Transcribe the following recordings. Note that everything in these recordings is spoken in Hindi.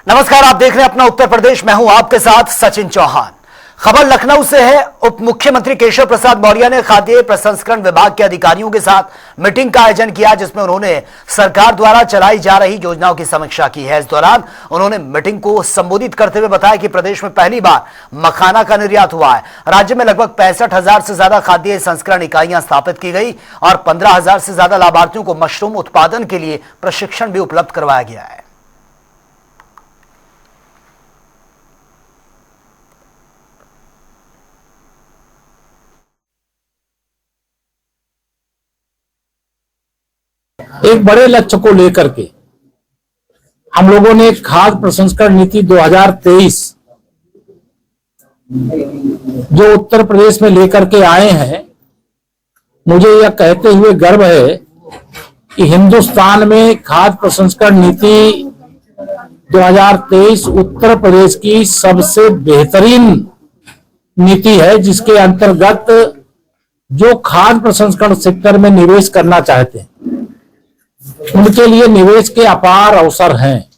नमस्कार, आप देख रहे हैं अपना उत्तर प्रदेश। मैं हूं आपके साथ सचिन चौहान। खबर लखनऊ से है। उप मुख्यमंत्री केशव प्रसाद मौर्य ने खाद्य प्रसंस्करण विभाग के अधिकारियों के साथ मीटिंग का आयोजन किया, जिसमें उन्होंने सरकार द्वारा चलाई जा रही योजनाओं की समीक्षा की है। इस दौरान उन्होंने मीटिंग को संबोधित करते हुए बताया कि प्रदेश में पहली बार मखाना का निर्यात हुआ है। राज्य में लगभग 65,000 से ज्यादा खाद्य संस्करण इकाइयां स्थापित की गई और 15,000 से ज्यादा लाभार्थियों को मशरूम उत्पादन के लिए प्रशिक्षण भी उपलब्ध करवाया गया है। एक बड़े लक्ष्य को लेकर के हम लोगों ने खाद्य प्रसंस्करण नीति 2023 जो उत्तर प्रदेश में लेकर के आए हैं, मुझे यह कहते हुए गर्व है कि हिंदुस्तान में खाद्य प्रसंस्करण नीति 2023 उत्तर प्रदेश की सबसे बेहतरीन नीति है, जिसके अंतर्गत जो खाद्य प्रसंस्करण सेक्टर में निवेश करना चाहते हैं उनके लिए निवेश के अपार अवसर हैं।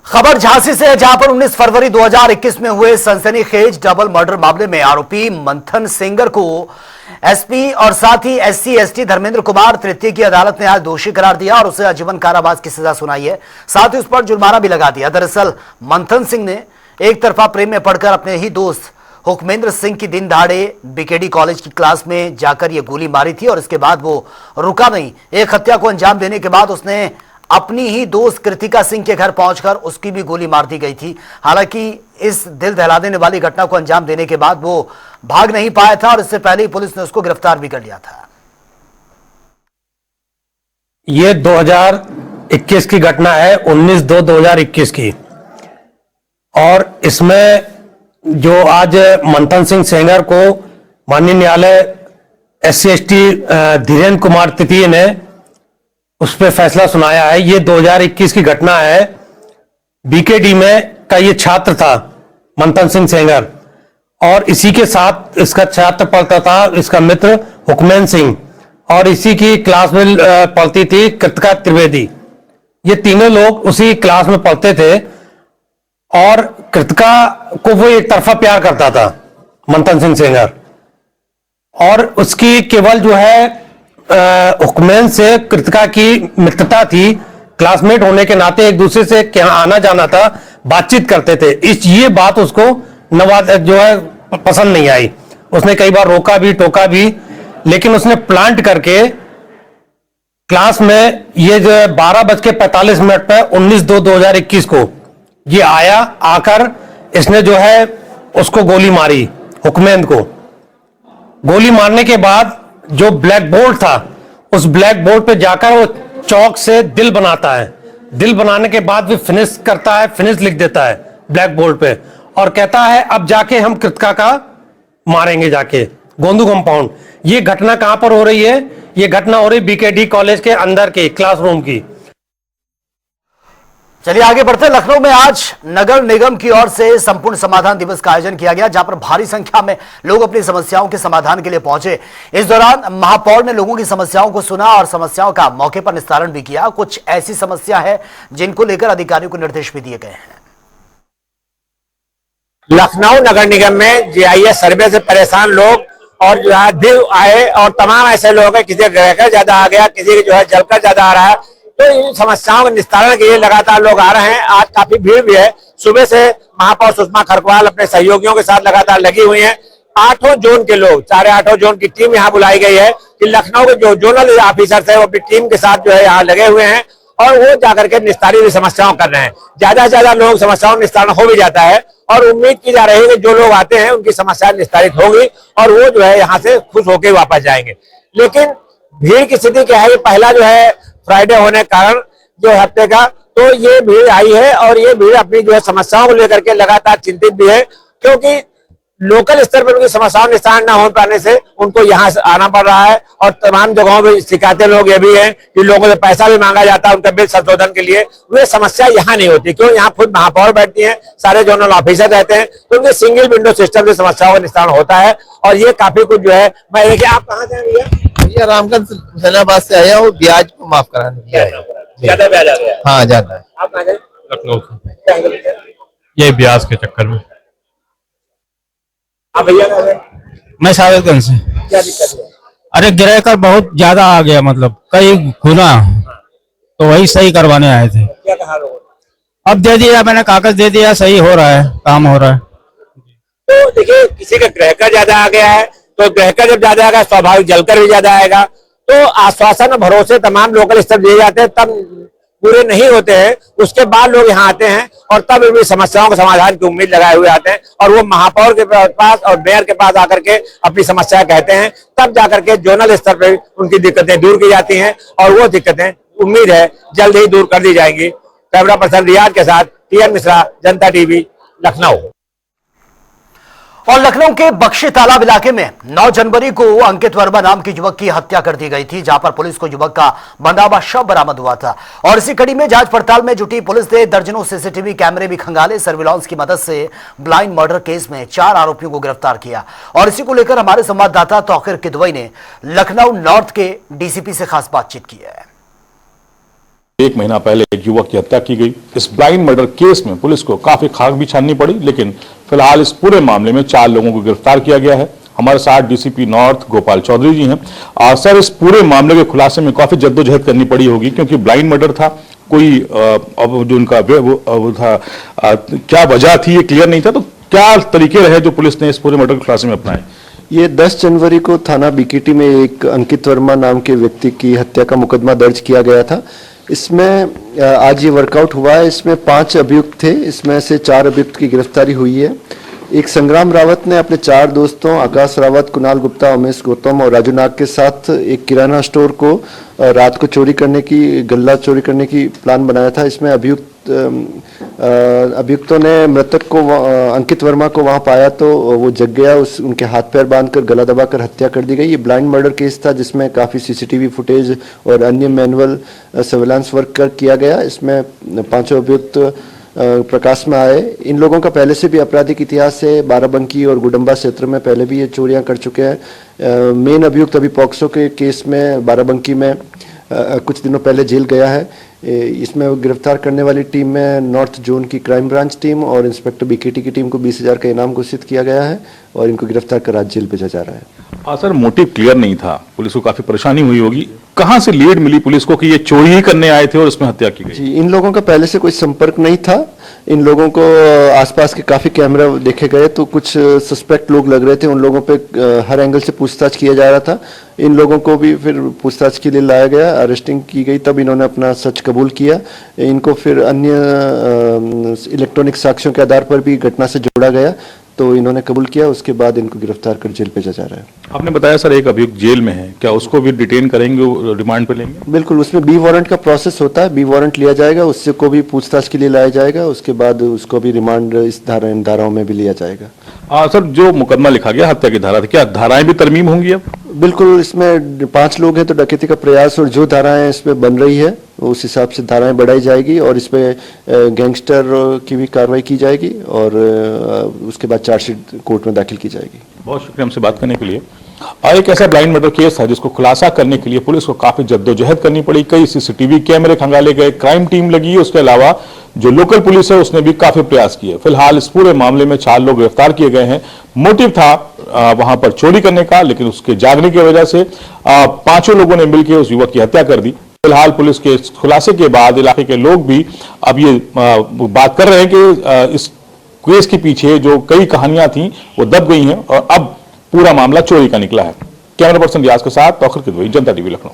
खबर झांसी से है, जहां पर 19 फरवरी 2021 में हुए सनसनीखेज डबल मर्डर मामले में आरोपी मंथन सेंगर को एसपी और साथ ही SC/ST धर्मेंद्र कुमार तृतीय की अदालत ने आज दोषी करार दिया और उसे आजीवन कारावास की सजा सुनाई है। साथ ही उस पर जुर्माना भी लगा दिया। दरअसल मंथन सिंह ने एक तरफा प्रेम में पड़कर अपने ही दोस्त हुक्मेंद्र सिंह की दिन दहाड़े BKD कॉलेज की क्लास में जाकर ये गोली मारी थी और इसके बाद वो रुका नहीं। एक हत्या को अंजाम देने के बाद उसने अपनी ही दोस्त कृतिका सिंह के घर पहुंचकर उसकी भी गोली मार दी गई थी। हालांकि इस दिल दहला देने वाली घटना को अंजाम देने के बाद वो भाग नहीं पाया था और इससे पहले ही पुलिस ने उसको गिरफ्तार भी कर लिया था। ये 2021 की घटना है, 19/2/2021 की। और इसमें जो आज मंथन सिंह सेंगर को माननीय न्यायालय SC/ST धीरेन्द्र कुमार तृतीय ने उस पर फैसला सुनाया है। ये 2021 की घटना है। BKD में का ये छात्र था मंथन सिंह सेंगर और इसी के साथ इसका छात्र पढ़ता था इसका मित्र हुक्मेंद्र सिंह और इसी की क्लास में पढ़ती थी कृतिका त्रिवेदी। ये तीनों लोग उसी क्लास में पढ़ते थे और कृतिका को वो एक तरफा प्यार करता था मंथन सिंह सेंगर और उसकी केवल जो है हुक्मेंद्र से कृतिका की मित्रता थी। क्लासमेट होने के नाते एक दूसरे से क्या आना जाना था, बातचीत करते थे। ये बात उसको जो है पसंद नहीं आई। उसने कई बार रोका भी टोका भी, लेकिन उसने प्लांट करके क्लास में ये जो 12:45 पे 19/2/2021 को ये आया। आकर इसने जो है उसको गोली मारी, हुक्मेंद्र को। गोली मारने के बाद जो ब्लैक बोर्ड था उस ब्लैक बोर्ड पे जाकर वो चौक से दिल बनाता है। दिल बनाने के बाद भी फिनिश करता है, फिनिश लिख देता है ब्लैक बोर्ड पे और कहता है अब जाके हम कृतिका का मारेंगे जाके गोंदू कंपाउंड। ये घटना कहां पर हो रही है? ये घटना हो रही BKD कॉलेज के अंदर की क्लासरूम की। चलिए आगे बढ़ते हैं। लखनऊ में आज नगर निगम की ओर से संपूर्ण समाधान दिवस का आयोजन किया गया, जहां पर भारी संख्या में लोग अपनी समस्याओं के समाधान के लिए पहुंचे। इस दौरान महापौर ने लोगों की समस्याओं को सुना और समस्याओं का मौके पर निस्तारण भी किया। कुछ ऐसी समस्या है जिनको लेकर अधिकारियों को निर्देश भी दिए गए हैं। लखनऊ नगर निगम में GIS सर्वे से परेशान लोग और जो है दिल आए और तमाम ऐसे लोग हैं, किसी का गृह ज्यादा आ गया, किसी जो है जलकर ज्यादा आ रहा है, तो इन समस्याओं के निस्तारण के लिए लगातार लोग आ रहे हैं। आज काफी भीड़ भी है। सुबह से महापौर सुषमा खरकवाल अपने सहयोगियों के साथ लगातार लगी हुई हैं। 8 जोन के लोग, 8 जोन की टीम यहाँ बुलाई गई है कि लखनऊ के जो जोनल ऑफिसर है वो अपनी टीम के साथ जो है यहाँ लगे हुए हैं और वो जाकर के निस्तारित हुई समस्याओं कर रहे हैं। ज्यादा से ज्यादा लोग समस्याओं निस्तारण हो भी जाता है और उम्मीद की जा रही है कि जो लोग आते हैं उनकी समस्याएं निस्तारित होगी और वो जो है यहाँ से खुश होकर वापस जाएंगे। लेकिन भीड़ की स्थिति क्या है? ये पहला जो है फ्राइडे होने के कारण जो हफ्ते का, तो ये भीड़ आई है और ये भीड़ अपनी जो है समस्याओं को लेकर के लगातार चिंतित भी है, क्योंकि लोकल स्तर पर उनकी समस्याओं निस्तारण न हो पाने से उनको यहाँ से आना पड़ रहा है। और तमाम जगहों पर शिकायतें लोग ये भी हैं कि लोगों से पैसा भी मांगा जाता है उनका बिल संशोधन के लिए। वे समस्या यहाँ नहीं होती, क्यों? यहाँ खुद महापौर बैठती हैं, सारे जोनल ऑफिसर रहते हैं, तो उनके सिंगल विंडो सिस्टम से समस्याओं का निस्तारण होता है। और ये काफी कुछ जो है, मैं देखिए आप कहाँ से हैं भैया? भैया रामगंज हुसैनाबाद से आया हूँ ब्याज को माफ कराने के लिए आया हूँ। ज्यादा ब्याज आ गया। हाँ ज्यादा है। आप कहाँ गए? लखनऊ से क्या गए भैया? ये ब्याज के चक्कर में। आप भैया कहाँ गए? मैं सावेरगंज से। क्या दिक्कत है? अरे गिराय कर बहुत ज्यादा आ गया, मतलब कई गुना, तो वही सही करवाने आए थे। क्या कहा लोगों ने? अब दे दिया, मैंने कागज दे दिया, सही हो रहा है, काम हो रहा है। तो देखिए किसी का ग्रह का ज्यादा आ गया है, तो ग्रह का जब ज्यादा आएगा स्वाभाविक जलकर भी ज्यादा आएगा। तो आश्वासन और भरोसे तमाम लोकल स्तर दिए जाते हैं, तब पूरे नहीं होते हैं, उसके बाद लोग यहाँ आते हैं और तब भी समस्याओं के समाधान की उम्मीद लगाए हुए आते हैं और वो महापौर के पास और मेयर के पास आकर के अपनी समस्या कहते हैं, तब जाकर के जोनल स्तर पर उनकी दिक्कतें दूर की जाती हैं और वो दिक्कतें उम्मीद है जल्द ही दूर कर दी जाएंगी। कैमरा पर्सन रियाज के साथ टीएन मिश्रा, जनता टीवी, लखनऊ। और लखनऊ के बख्शी तालाब इलाके में 9 जनवरी को अंकित वर्मा नाम की युवक की हत्या कर दी गई थी, जहां पर पुलिस को युवक का बंधा हुआ शव बरामद हुआ था। और इसी कड़ी में जांच पड़ताल में जुटी पुलिस ने दर्जनों सीसीटीवी कैमरे भी खंगाले। सर्विलांस की मदद से ब्लाइंड मर्डर केस में 4 आरोपियों को गिरफ्तार किया। और इसी को लेकर हमारे संवाददाता तौकीर किदवई ने लखनऊ नॉर्थ के डीसीपी से खास बातचीत की है। 1 महीना पहले एक युवक की हत्या की गई। इस ब्लाइंड मर्डर केस में पुलिस को काफी खाक भी छाननी पड़ी, लेकिन फिलहाल इस पूरे मामले में 4 लोगों को गिरफ्तार किया गया है। हमारे साथ डीसीपी नॉर्थ गोपाल चौधरी जी हैं। और सर, इस पूरे मामले के खुलासे में काफी जद्दोजहद करनी पड़ी होगी, क्योंकि ब्लाइंड मर्डर था, कोई अब जो उनका वो था, क्या वजह थी ये क्लियर नहीं था। तो क्या तरीके रहे जो पुलिस ने इस पूरे मर्डर के खुलासे में अपनाए? ये 10 जनवरी को थाना बीकेटी में एक अंकित वर्मा नाम के व्यक्ति की हत्या का मुकदमा दर्ज किया गया था। इसमें आज ये वर्कआउट हुआ है। इसमें 5 अभियुक्त थे, इसमें से 4 अभियुक्त की गिरफ्तारी हुई है। एक संग्राम रावत ने अपने 4 दोस्तों आकाश रावत, कुणाल गुप्ता, उमेश गौतम और राजू नाग के साथ एक किराना स्टोर को रात को चोरी करने की, गल्ला चोरी करने की प्लान बनाया था। इसमें अभियुक्तों ने मृतक को, अंकित वर्मा को वहां पाया तो वो जग गया, उनके हाथ पैर बांधकर गला दबाकर हत्या कर दी गई। ये ब्लाइंड मर्डर केस था, जिसमें काफी सीसीटीवी फुटेज और अन्य मैनुअल सर्विलांस वर्क किया गया। इसमें 5 अभियुक्त प्रकाश में आए। इन लोगों का पहले से भी आपराधिक इतिहास है। बाराबंकी और गुडम्बा क्षेत्र में पहले भी ये चोरियां कर चुके हैं। मेन अभियुक्त अभी पॉक्सो के केस में बाराबंकी में कुछ दिनों पहले जेल गया है। इसमें गिरफ्तार करने वाली टीम में नॉर्थ जोन की क्राइम ब्रांच टीम और इंस्पेक्टर बीकेटी की टीम को 20,000 का इनाम घोषित किया गया है और इनको गिरफ्तार कर आज जेल भेजा जा रहा है। सर, मोटिव क्लियर नहीं था, पुलिस को काफी परेशानी हुई होगी। कहां से लीड मिली पुलिस को कि ये चोरी ही करने आए थे और उसमें हत्या की गई? जी, इन लोगों का पहले से कोई संपर्क नहीं था। इन लोगों को आसपास के काफी कैमरा देखे गए तो कुछ सस्पेक्ट लोग लग रहे थे। उन लोगों पे हर एंगल से पूछताछ किया जा रहा था। इन लोगों को भी फिर पूछताछ के लिए लाया गया, अरेस्टिंग की गई, तब इन्होंने अपना सच कबूल किया। इनको फिर अन्य इलेक्ट्रॉनिक साक्ष्यों के आधार पर भी घटना से जोड़ा गया तो इन्होंने कबूल किया। उसके बाद इनको गिरफ्तार कर जेल भेजा जा रहा है। आपने बताया सर एक अभियुक्त जेल में है, क्या उसको भी डिटेन करेंगे, रिमांड पे लेंगे? बिल्कुल, उसमें बी वारंट का प्रोसेस होता है। बी वारंट लिया जाएगा, उससे को भी पूछताछ के लिए लाया जाएगा। उसके बाद उसको भी रिमांड इस धाराओं में भी लिया जाएगा। सर, जो मुकदमा लिखा गया हत्या की धारा, क्या धाराएं भी तरमीम होंगी अब? बिल्कुल, इसमें 5 लोग हैं तो डकैती का प्रयास और जो धाराएं इसमें बन रही है उस हिसाब से धाराएं बढ़ाई जाएगी और इसमें गैंगस्टर की भी कार्रवाई की जाएगी और उसके बाद चार्जशीट कोर्ट में दाखिल की जाएगी। बहुत शुक्रिया हमसे बात करने के लिए। एक ऐसा ब्लाइंड मर्डर केस था जिसको खुलासा करने के लिए पुलिस को काफी जद्दोजहद करनी पड़ी। कई सीसीटीवी कैमरे खंगाले गए, क्राइम टीम लगी, उसके अलावा जो लोकल पुलिस है उसने भी काफी प्रयास किए। फिलहाल इस पूरे मामले में 4 लोग गिरफ्तार किए गए हैं। मोटिव था वहां पर चोरी करने का, लेकिन उसके जागने की वजह से 5 लोगों ने मिलकर उस युवक की हत्या कर दी। फिलहाल पुलिस के खुलासे के बाद इलाके के लोग भी अब ये बात कर रहे हैं कि इस केस के पीछे जो कई कहानियां थी वो दब गई हैं और अब पूरा मामला चोरी का निकला है। कैमरा पर्सन रियाज के साथ तौकीर किदवई, जनता टीवी, लखनऊ।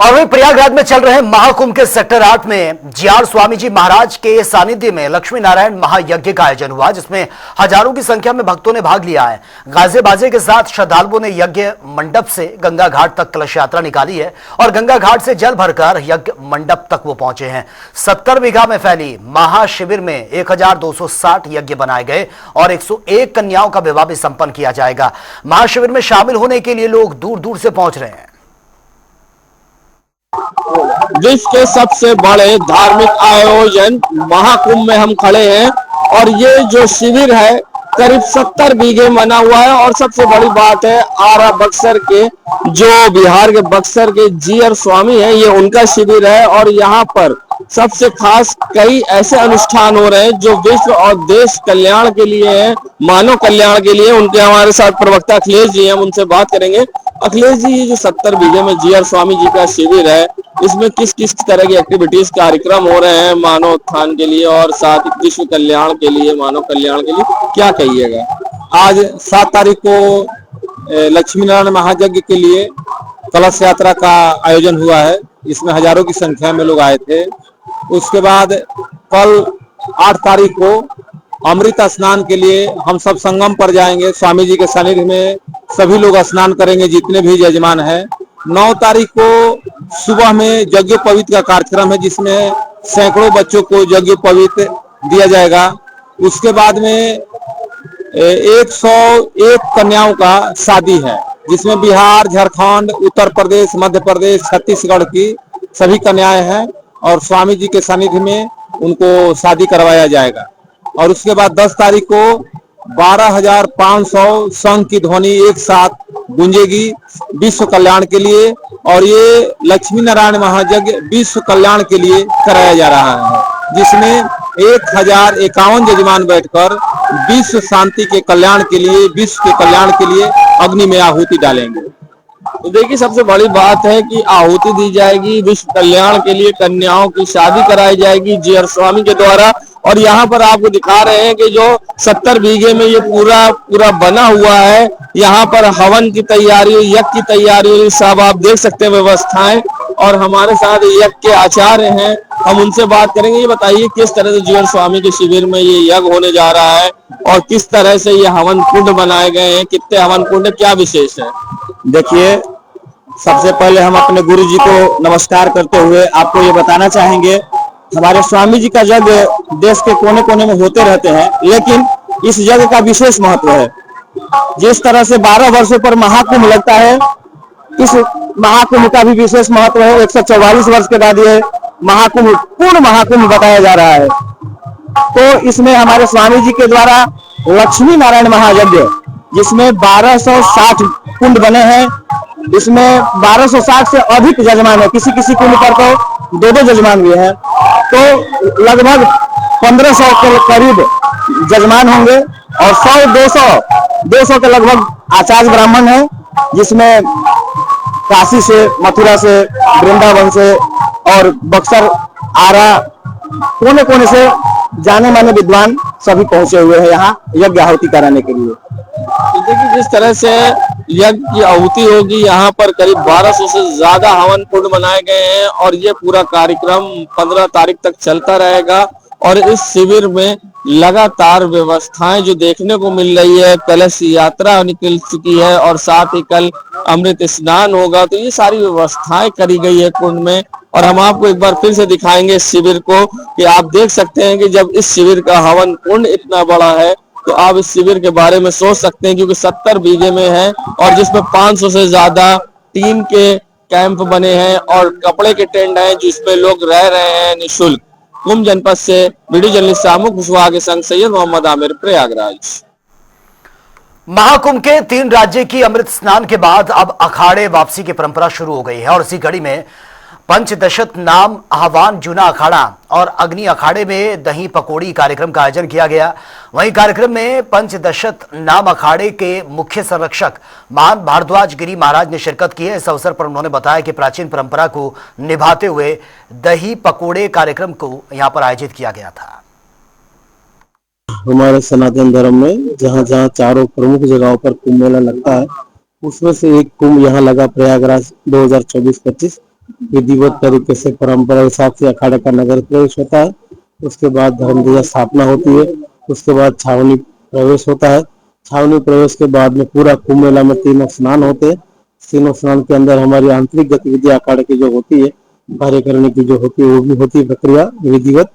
और वहीं प्रयागराज में चल रहे महाकुंभ के सेक्टर 8 में जीआर स्वामी जी महाराज के सानिध्य में लक्ष्मी नारायण महायज्ञ का आयोजन हुआ, जिसमें हजारों की संख्या में भक्तों ने भाग लिया है। गाजे बाजे के साथ श्रद्धालुओं ने यज्ञ मंडप से गंगा घाट तक कलश यात्रा निकाली है और गंगा घाट से जल भरकर यज्ञ मंडप तक वो पहुंचे हैं। 70 बीघा में फैली महाशिविर में 1260 यज्ञ बनाए गए और 101 कन्याओं का विवाह भी संपन्न किया जाएगा। महाशिविर में शामिल होने के लिए लोग दूर दूर से पहुंच रहे हैं। विश्व के सबसे बड़े धार्मिक आयोजन महाकुंभ में हम खड़े हैं और ये जो शिविर है करीब 70 बीघे बना हुआ है। और सबसे बड़ी बात है, आरा बक्सर के, जो बिहार के बक्सर के जी.आर. स्वामी है, ये उनका शिविर है। और यहाँ पर सबसे खास कई ऐसे अनुष्ठान हो रहे हैं जो विश्व और देश कल्याण के लिए है, मानव कल्याण के लिए। उनके हमारे साथ प्रवक्ता अखिलेश जी हैं, हम उनसे बात करेंगे। अखिलेश जी, ये जो 70 बीघे में जी.आर. स्वामी जी का शिविर है, इसमें किस किस तरह की एक्टिविटीज कार्यक्रम हो रहे हैं मानव उत्थान के लिए और साथ ही विश्व कल्याण के लिए, मानव कल्याण के लिए, क्या कहिएगा? आज 7 तारीख को लक्ष्मी नारायण महायज्ञ के लिए कलश यात्रा का आयोजन हुआ है। इसमें हजारों की संख्या में लोग आए थे। उसके बाद कल 8 तारीख को अमृत स्नान के लिए हम सब संगम पर जाएंगे। स्वामी जी के सानिध्य में सभी लोग स्नान करेंगे, जितने भी यजमान हैं। 9 तारीख को सुबह में यज्ञोपवीत का कार्यक्रम है, जिसमें सैकड़ों बच्चों को यज्ञोपवीत दिया जाएगा। उसके बाद में 101 कन्याओं का शादी है, जिसमें बिहार, झारखंड, उत्तर प्रदेश, मध्य प्रदेश, छत्तीसगढ़ की सभी कन्याएं हैं। और स्वामी जी के सानिध्य में उनको शादी करवाया जाएगा। और उसके बाद 10 तारीख को 12,500 शंख की ध्वनि एक साथ गूंजेगी विश्व कल्याण के लिए। और ये लक्ष्मी नारायण महायज्ञ विश्व कल्याण के लिए कराया जा रहा है, जिसमें 1051 यजमान बैठकर विश्व शांति के कल्याण के लिए, विश्व के कल्याण के लिए अग्नि में आहुति डालेंगे। तो देखिए, सबसे बड़ी बात है कि आहुति दी जाएगी विश्व कल्याण के लिए, कन्याओं की शादी कराई जाएगी जी.आर. स्वामी के द्वारा। और यहाँ पर आपको दिखा रहे हैं कि जो 70 बीघे में ये पूरा बना हुआ है, यहाँ पर हवन की तैयारी, यज्ञ की तैयारी, सब आप देख सकते हैं व्यवस्थाएं। और हमारे साथ यज्ञ के आचार्य हैं, हम उनसे बात करेंगे। ये बताइए, किस तरह से जी.आर. स्वामी के शिविर में ये यज्ञ होने जा रहा है और किस तरह से ये हवन कुंड बनाए गए हैं, कितने हवन कुंड, क्या विशेष है? देखिए, सबसे पहले हम अपने गुरु जी को नमस्कार करते हुए आपको ये बताना चाहेंगे, हमारे स्वामी जी का यज्ञ देश के कोने कोने में होते रहते हैं, लेकिन इस यज्ञ का विशेष महत्व है। जिस तरह से 12 वर्षों पर महाकुंभ लगता है, इस महाकुंभ का भी विशेष महत्व है। 144 वर्ष के बाद ये महाकुंभ, पूर्ण महाकुंभ बताया जा रहा है। तो इसमें हमारे स्वामी जी के द्वारा लक्ष्मी नारायण महायज्ञ, जिसमें 1260 कुंड बने हैं, इसमें 1260 से अधिक यजमान है। किसी किसी कुंड पर तो 2-2 यजमान भी हैं। तो लगभग 1500 के करीब यजमान होंगे और 100-200 के लगभग आचार्य ब्राह्मण हैं, जिसमें काशी से, मथुरा से, वृंदावन से और बक्सर, आरा, कोने कोने से जाने माने विद्वान सभी पहुंचे हुए हैं यहाँ यज्ञ आहुति कराने के लिए। तो देखिए, जिस तरह से यज्ञ की आहुति होगी, यहाँ पर करीब 1200 से ज्यादा हवन कुंड बनाए गए हैं। और ये पूरा कार्यक्रम 15 तारीख तक चलता रहेगा। और इस शिविर में लगातार व्यवस्थाएं जो देखने को मिल रही है, कलश यात्रा निकल चुकी है और साथ ही कल अमृत स्नान होगा। तो ये सारी व्यवस्थाएं करी गई है कुंड में। और हम आपको एक बार फिर से दिखाएंगे इस शिविर को, कि आप देख सकते हैं कि जब इस शिविर का हवन कुंड इतना बड़ा है, तो आप इस शिविर के बारे में सोच सकते हैं, क्योंकि 70 बीघे में है और जिसमें 500 से ज्यादा टीम के कैंप बने हैं और कपड़े के टेंट हैं, जिसपे लोग रह रहे हैं निःशुल्क। कुंभ जनपद से वीडियो जर्नलिस्ट सामू कुशवाहा के संग सैयद मोहम्मद आमिर, प्रयागराज। महाकुंभ के 3 राज्य की अमृत स्नान के बाद अब अखाड़े वापसी की परंपरा शुरू हो गई है। और इसी कड़ी में पंचदशत नाम आह्वान जूना अखाड़ा और अग्नि अखाड़े में दही पकौड़ी कार्यक्रम का आयोजन किया गया। वहीं कार्यक्रम में पंचदशत नाम अखाड़े के मुख्य संरक्षक महान भारद्वाज गिरी महाराज ने शिरकत की है। इस अवसर पर उन्होंने बताया कि प्राचीन परंपरा को निभाते हुए दही पकौड़े कार्यक्रम को यहां पर आयोजित किया गया था। हमारे सनातन धर्म में जहाँ जहाँ चारों प्रमुख जगहों पर कुंभ मेला लगता है, उसमें से एक कुंभ यहाँ लगा प्रयागराज 2024-25। विधिवत तरीके से परंपरा हिसाब से अखाड़े का नगर प्रवेश होता है। उसके बाद धर्मध्वजा स्थापना होती है। उसके बाद छावनी प्रवेश होता है। छावनी प्रवेश के बाद में पूरा कुंभ मेला में 3 स्नान होते हैं। 3 स्नान के अंदर हमारी आंतरिक गतिविधि अखाड़े की जो होती है, कार्य करने की जो होती है, वो भी होती है प्रक्रिया विधिवत।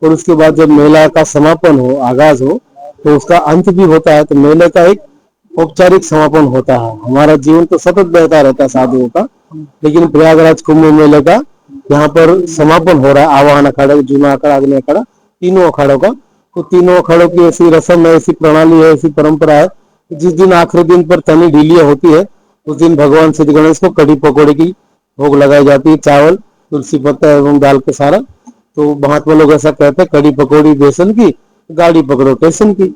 और उसके बाद जब मेला का समापन हो, आगाज हो, तो उसका अंत भी होता है। तो मेले का एक औपचारिक समापन होता है। हमारा जीवन तो सतत बहता रहता है साधुओं का, लेकिन प्रयागराज कुंभ मेले का यहाँ पर समापन हो रहा है। आवाहन अखाड़ा, जूना अखाड़ा, अग्नि अखाड़ा, तीनों अखाड़ों का तो तीनों अखाड़ों की ऐसी रस्म है, ऐसी प्रणाली है, ऐसी परंपरा है। जिस दिन आखिरी दिन पर तनी ढीलिया होती है उस दिन भगवान श्री गणेश को कड़ी पकौड़े की भोग लगाई जाती है, चावल तुलसी पत्ता एवं दाल के सारा। तो महात्मा लोग ऐसा कहते हैं, कड़ी पकौड़ी बेसन की, गाड़ी पकड़ो स्टेशन की।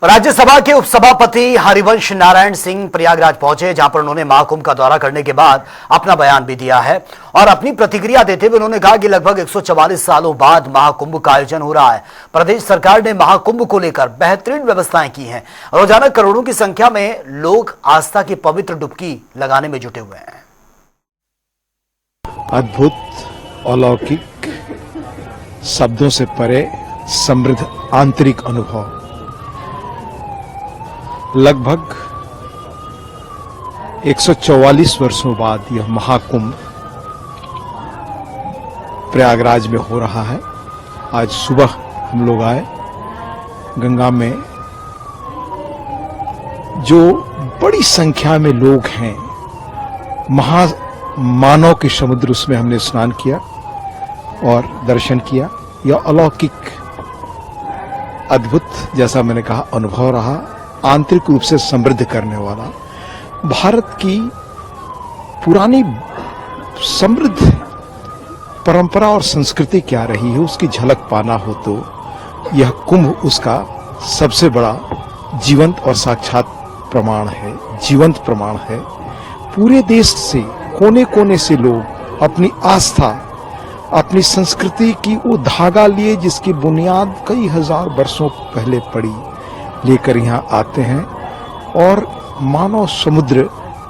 राज्यसभा के उपसभापति हरिवंश नारायण सिंह प्रयागराज पहुंचे, जहां पर उन्होंने महाकुंभ का दौरा करने के बाद अपना बयान भी दिया है और अपनी प्रतिक्रिया देते हुए उन्होंने कहा कि लगभग 144 सालों बाद महाकुंभ का आयोजन हो रहा है। प्रदेश सरकार ने महाकुंभ को लेकर बेहतरीन व्यवस्थाएं की हैं। रोजाना करोड़ों की संख्या में लोग आस्था की पवित्र डुबकी लगाने में जुटे हुए हैं। अद्भुत, अलौकिक, शब्दों से परे समृद्ध आंतरिक अनुभव। लगभग 144 वर्षों बाद यह महाकुंभ प्रयागराज में हो रहा है। आज सुबह हम लोग आए, गंगा में जो बड़ी संख्या में लोग हैं, महामानव के समुद्र, उसमें हमने स्नान किया और दर्शन किया। यह अलौकिक, अद्भुत, जैसा मैंने कहा, अनुभव रहा, आंतरिक रूप से समृद्ध करने वाला। भारत की पुरानी समृद्ध परंपरा और संस्कृति क्या रही है उसकी झलक पाना हो तो यह कुंभ उसका सबसे बड़ा जीवंत और साक्षात प्रमाण है, जीवंत प्रमाण है। पूरे देश से, कोने कोने से लोग अपनी आस्था, अपनी संस्कृति की वो धागा लिए जिसकी बुनियाद कई हजार वर्षों पहले पड़ी, लेकर यहाँ आते हैं और मानव समुद्र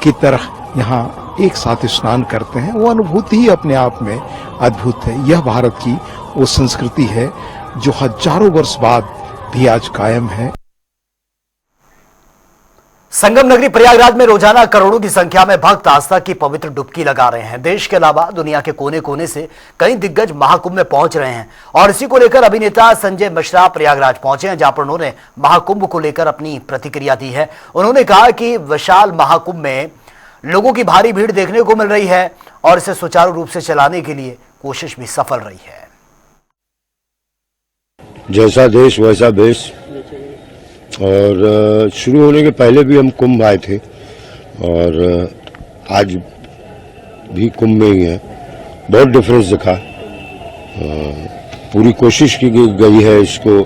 की तरह यहाँ एक साथ स्नान करते हैं। वो अनुभूति ही अपने आप में अद्भुत है। यह भारत की वो संस्कृति है जो हजारों वर्ष बाद भी आज कायम है। संगम नगरी प्रयागराज में रोजाना करोड़ों की संख्या में भक्त आस्था की पवित्र डुबकी लगा रहे हैं। देश के अलावा दुनिया के कोने कोने से कई दिग्गज महाकुंभ में पहुंच रहे हैं और इसी को लेकर अभिनेता संजय मिश्रा प्रयागराज पहुंचे हैं, जहां पर उन्होंने महाकुंभ को लेकर अपनी प्रतिक्रिया दी है। उन्होंने कहा कि विशाल महाकुंभ में लोगों की भारी भीड़ देखने को मिल रही है और इसे सुचारू रूप से चलाने के लिए कोशिश भी सफल रही है। जैसा देश वैसा भेष, और शुरू होने के पहले भी हम कुंभ आए थे और आज भी कुंभ में ही है। बहुत डिफरेंस दिखा। पूरी कोशिश की गई है इसको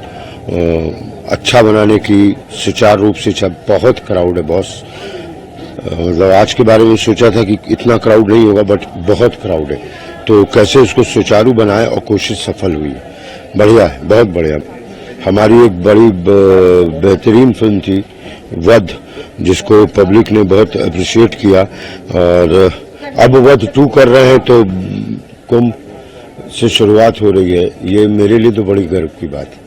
अच्छा बनाने की, सुचारू रूप से। बहुत क्राउड है बॉस, मतलब आज के बारे में सोचा था कि इतना क्राउड नहीं होगा, बट बहुत क्राउड है। तो कैसे उसको सुचारू बनाए और कोशिश सफल हुई है। बढ़िया है, बहुत बढ़िया। हमारी एक बड़ी बेहतरीन फिल्म थी वध, जिसको पब्लिक ने बहुत अप्रिशिएट किया, और अब वध 2 कर रहे हैं तो कुंभ से शुरुआत हो रही है। ये मेरे लिए तो बड़ी गर्व की बात है।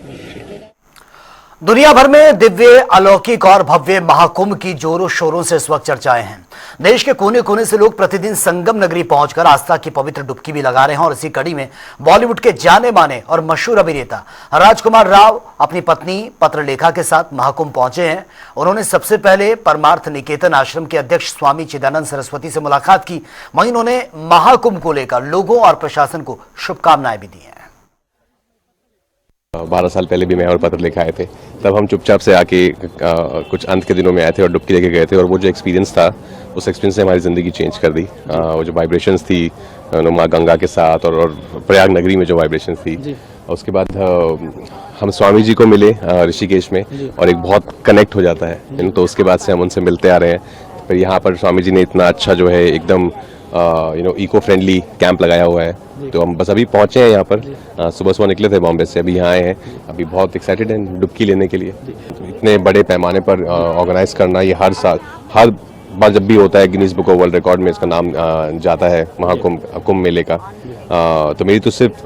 दुनिया भर में दिव्य, अलौकिक और भव्य महाकुंभ की जोरों शोरों से इस वक्त चर्चाएं हैं। देश के कोने कोने से लोग प्रतिदिन संगम नगरी पहुंचकर आस्था की पवित्र डुबकी भी लगा रहे हैं और इसी कड़ी में बॉलीवुड के जाने माने और मशहूर अभिनेता राजकुमार राव अपनी पत्नी पत्रलेखा के साथ महाकुंभ पहुंचे हैं। उन्होंने सबसे पहले परमार्थ निकेतन आश्रम के अध्यक्ष स्वामी चिदानंद सरस्वती से मुलाकात की। वहीं उन्होंने महाकुंभ को लेकर लोगों और प्रशासन को शुभकामनाएं भी दी हैं। 12 साल पहले भी मैं और पत्रलेखा आए थे, तब हम चुपचाप से आके कुछ अंत के दिनों में आए थे और डुबकी लेके गए थे, और वो जो एक्सपीरियंस था, उस एक्सपीरियंस ने हमारी ज़िंदगी चेंज कर दी। वो जो वाइब्रेशंस थी माँ गंगा के साथ और प्रयाग नगरी में जो वाइब्रेशंस थी, उसके बाद हम स्वामी जी को मिले ऋषिकेश में, और एक बहुत कनेक्ट हो जाता है। तो उसके बाद से हम उनसे मिलते आ रहे हैं। फिर यहाँ पर स्वामी जी ने इतना अच्छा जो है एकदम इको फ्रेंडली कैंप लगाया हुआ है। तो हम बस अभी पहुंचे हैं यहाँ पर, सुबह निकले थे बॉम्बे से, अभी यहाँ आए हैं। अभी बहुत एक्साइटेड हैं डुबकी लेने के लिए। तो इतने बड़े पैमाने पर ऑर्गेनाइज करना, ये हर साल, हर बार जब भी होता है Guinness book of world record में इसका नाम जाता है, महाकुंभ मेले का। तो मेरी तो सिर्फ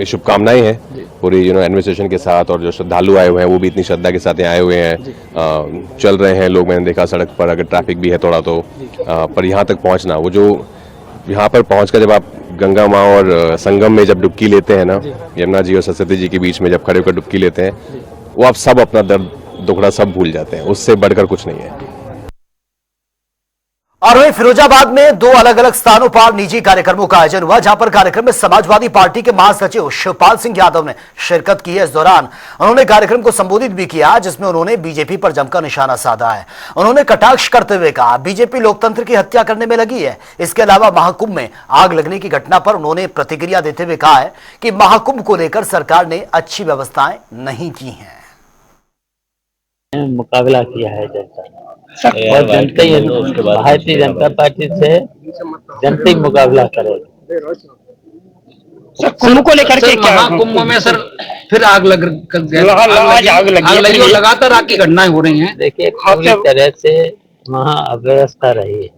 शुभकामनाएं हैं पूरी एडमिनिस्ट्रेशन के साथ, और जो श्रद्धालु आए हुए हैं वो भी इतनी श्रद्धा के साथ यहाँ आए हुए हैं। चल रहे हैं लोग, मैंने देखा सड़क पर, अगर ट्रैफिक भी है थोड़ा तो, पर यहाँ तक पहुँचना, वो जो यहाँ पर पहुँचकर जब आप गंगा माँ और संगम में जब डुबकी लेते हैं ना, यमुना जी और सरस्वती जी के बीच में जब खड़े होकर डुबकी लेते हैं, वो आप सब अपना दर्द दुखड़ा सब भूल जाते हैं। उससे बढ़कर कुछ नहीं है। और वहीं फिरोजाबाद में दो अलग अलग स्थानों पर निजी कार्यक्रमों का आयोजन हुआ, जहां पर कार्यक्रम में समाजवादी पार्टी के महासचिव शिवपाल सिंह यादव ने शिरकत की है। इस दौरान उन्होंने कार्यक्रम को संबोधित भी किया, जिसमें उन्होंने बीजेपी पर जमकर निशाना साधा है। उन्होंने कटाक्ष करते हुए कहा, बीजेपी लोकतंत्र की हत्या करने में लगी है। इसके अलावा महाकुंभ में आग लगने की घटना पर उन्होंने प्रतिक्रिया देते हुए कहा है कि महाकुंभ को लेकर सरकार ने अच्छी व्यवस्थाएं नहीं की हैं। मुकाबला किया है जनता और जनता ही भारतीय जनता पार्टी से जनता ही मुकाबला करेगी। सर कुंभ को लेकर के क्या महाकुंभ में सर फिर आग लगी और लगातार आग की घटनाएं हो रही हैं। देखिए पूरी तरह से वहाँ अव्यवस्था रही है।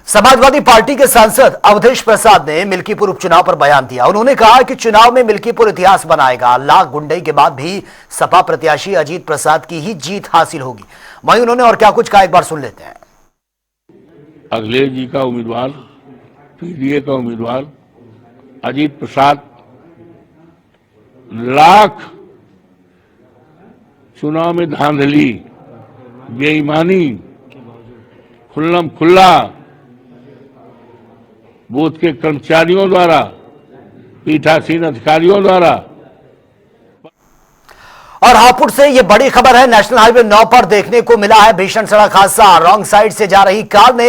समाजवादी पार्टी के सांसद अवधेश प्रसाद ने मिल्कीपुर उपचुनाव पर बयान दिया। उन्होंने कहा कि चुनाव में मिल्कीपुर इतिहास बनाएगा। लाख गुंडई के बाद भी सपा प्रत्याशी अजीत प्रसाद की ही जीत हासिल होगी। वहीं उन्होंने और क्या कुछ कहा, एक बार सुन लेते हैं। अखिलेश जी का उम्मीदवार, पीडीए का उम्मीदवार अजीत प्रसाद लाख चुनाव में धांधली, बेईमानी, खुल्लम खुल्ला बूथ के कर्मचारियों द्वारा, पीठासीन अधिकारियों द्वारा। और हापुड़ से यह बड़ी खबर है। नेशनल हाईवे 9 पर देखने को मिला है भीषण सड़क हादसा। रॉन्ग साइड से जा रही कार ने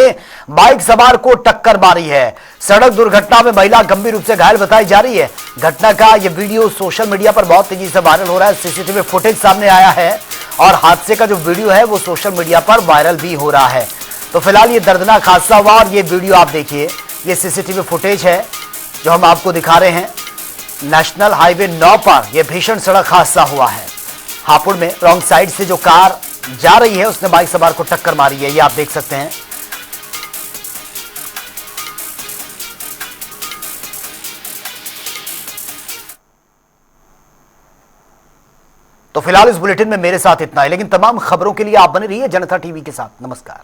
बाइक सवार को टक्कर मारी है। सड़क दुर्घटना में महिला गंभीर रूप से घायल बताई जा रही है। घटना का यह वीडियो सोशल मीडिया पर बहुत तेजी से वायरल हो रहा है। सीसीटीवी फुटेज सामने आया है और हादसे का जो वीडियो है वो सोशल मीडिया पर वायरल भी हो रहा है। तो फिलहाल ये दर्दनाक हादसा हुआ और ये वीडियो आप देखिए, ये सीसीटीवी फुटेज है जो हम आपको दिखा रहे हैं। नेशनल हाईवे 9 पर यह भीषण सड़क हादसा हुआ है। हापुड़ में रॉन्ग साइड से जो कार जा रही है उसने बाइक सवार को टक्कर मारी है, ये आप देख सकते हैं। तो फिलहाल इस बुलेटिन में मेरे साथ इतना है, लेकिन तमाम खबरों के लिए आप बने रहिए जनता टीवी के साथ। नमस्कार।